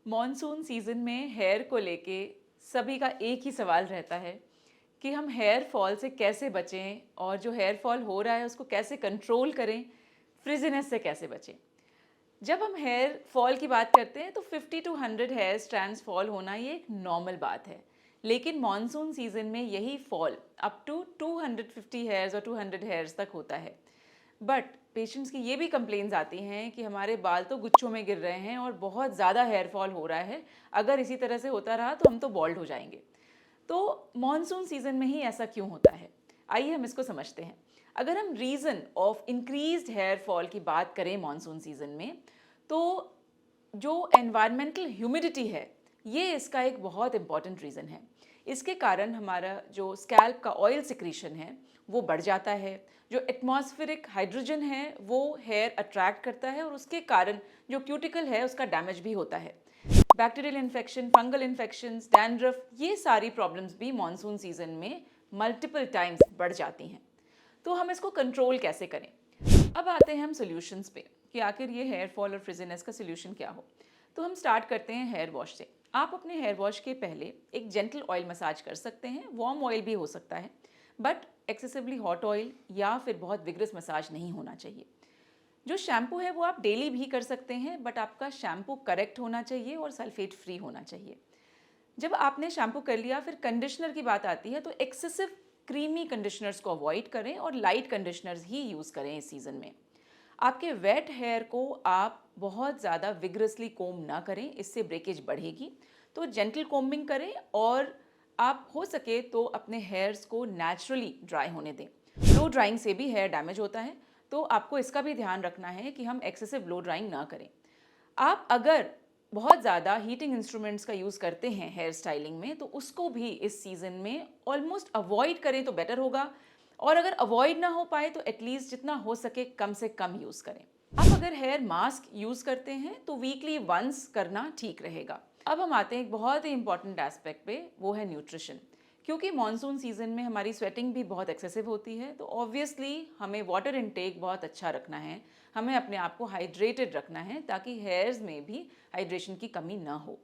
Monsoon season में hair को लेके सभी का एक ही सवाल रहता है कि हम हेयर फॉल से कैसे बचें और जो हेयर फॉल हो रहा है उसको कैसे कंट्रोल करें, फ्रिजीनेस से कैसे बचें। जब हम हेयर फॉल की बात करते हैं तो 50 टू 100 हेयर स्ट्रैंड्स फॉल होना ये एक नॉर्मल बात है। लेकिन मॉनसून सीजन में यही फॉल अप टू 250 हेयर्स और 200 हेयर्स तक होता है। बट पेशेंट्स की ये भी कंप्लेन्स आती हैं कि हमारे बाल तो गुच्छों में गिर रहे हैं और बहुत ज़्यादा हेयर फॉल हो रहा है, अगर इसी तरह से होता रहा तो हम तो बॉल्ड हो जाएंगे। तो मॉनसून सीजन में ही ऐसा क्यों होता है, आइए हम इसको समझते हैं। अगर हम reason of increased hair fall की बात करें मॉनसून सीजन में, तो जो एनवायरमेंटल ह्यूमिडिटी है ये इसका एक बहुत इंपॉर्टेंट रीज़न है। इसके कारण हमारा जो स्कैल्प का ऑयल सिक्रीशन है वो बढ़ जाता है। जो एटमॉस्फेरिक हाइड्रोजन है वो हेयर अट्रैक्ट करता है और उसके कारण जो क्यूटिकल है उसका डैमेज भी होता है। Bacterial infection, fungal infections, dandruff, ये सारी प्रॉब्लम्स भी मॉनसून सीजन में मल्टीपल टाइम्स बढ़ जाती हैं। तो हम इसको कंट्रोल कैसे करें? अब आते हैं हम सोल्यूशंस पे कि आखिर ये हेयर फॉल और फ्रिजीनेस का सोल्यूशन क्या हो। तो हम स्टार्ट करते हैं हेयर वॉश से। आप अपने हेयर वॉश के पहले एक जेंटल ऑयल मसाज कर सकते हैं, वार्म ऑयल भी हो सकता है, बट एक्सेसिवली हॉट ऑयल या फिर बहुत विग्रस मसाज नहीं होना चाहिए। जो शैम्पू है वो आप डेली भी कर सकते हैं, बट आपका शैम्पू करेक्ट होना चाहिए और सल्फेट फ्री होना चाहिए। जब आपने शैम्पू कर लिया, फिर कंडीशनर की बात आती है तो एक्सेसिव क्रीमी कंडीशनर्स को अवॉइड करें और लाइट कंडीशनर्स ही यूज़ करें इस सीज़न में। आपके वेट हेयर को आप बहुत ज़्यादा विग्रसली कोम ना करें, इससे ब्रेकेज बढ़ेगी। तो जेंटल कोम्बिंग करें और आप हो सके तो अपने हेयर्स को नेचुरली ड्राई होने दें। लो ड्राइंग से भी हेयर डैमेज होता है, तो आपको इसका भी ध्यान रखना है कि हम एक्सेसिव लो ड्राइंग ना करें। आप अगर बहुत ज़्यादा हीटिंग इंस्ट्रूमेंट्स का यूज़ करते हैं हेयर स्टाइलिंग में, तो उसको भी इस सीज़न में ऑलमोस्ट अवॉइड करें तो बेटर होगा। और अगर अवॉइड ना हो पाए तो एटलीस्ट जितना हो सके कम से कम यूज़ करें। आप अगर हेयर मास्क यूज़ करते हैं तो वीकली वंस करना ठीक रहेगा। अब हम आते हैं एक बहुत ही इंपॉर्टेंट एस्पेक्ट पे, वो है न्यूट्रिशन। क्योंकि मॉनसून सीजन में हमारी स्वेटिंग भी बहुत एक्सेसिव होती है, तो ऑब्वियसली हमें वाटर इनटेक बहुत अच्छा रखना है। हमें अपने आप को हाइड्रेटेड रखना है ताकि हेयर्स में भी हाइड्रेशन की कमी ना हो।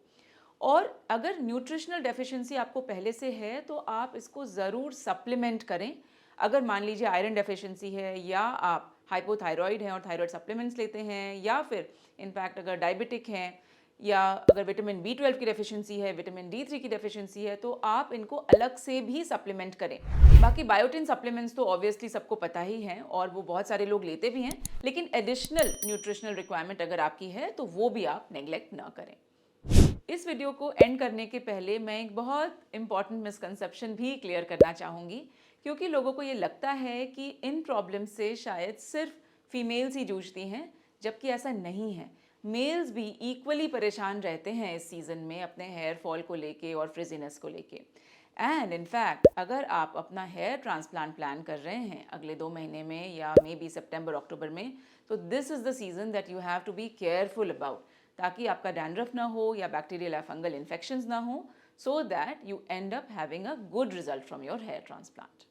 और अगर न्यूट्रिशनल डेफिशिएंसी आपको पहले से है तो आप इसको ज़रूर सप्लीमेंट करें। अगर मान लीजिए आयरन डेफिशिएंसी है या आप हाइपोथायरॉइड हैं और थायराइड सप्लीमेंट्स लेते हैं, या फिर इनफैक्ट अगर डायबिटिक हैं, या अगर विटामिन B12 की डेफिशिएंसी है, विटामिन D3 की डेफिशिएंसी है, तो आप इनको अलग से भी सप्लीमेंट करें। बाकी बायोटिन सप्लीमेंट्स तो ऑब्वियसली सबको पता ही हैं और वो बहुत सारे लोग लेते भी हैं, लेकिन एडिशनल न्यूट्रिशनल रिक्वायरमेंट अगर आपकी है तो वो भी आप नेग्लेक्ट ना करें। इस वीडियो को एंड करने के पहले मैं एक बहुत इंपॉर्टेंट मिसकंसेप्शन भी क्लियर करना चाहूँगी, क्योंकि लोगों को ये लगता है कि इन प्रॉब्लम से शायद सिर्फ फीमेल्स ही जूझती हैं, जबकि ऐसा नहीं है। मेल्स भी इक्वली परेशान रहते हैं इस सीज़न में अपने हेयर फॉल को लेके और फ्रिजीनेस को लेके। एंड इनफैक्ट अगर आप अपना हेयर ट्रांसप्लांट प्लान कर रहे हैं अगले 2 महीने में या मे बी सितंबर अक्टूबर में, तो this is the season that you have to be careful about, ताकि आपका डैंड्रफ ना हो या बैक्टीरियल या फंगल इन्फेक्शंस ना हो, so that you end up having a good result from your hair transplant.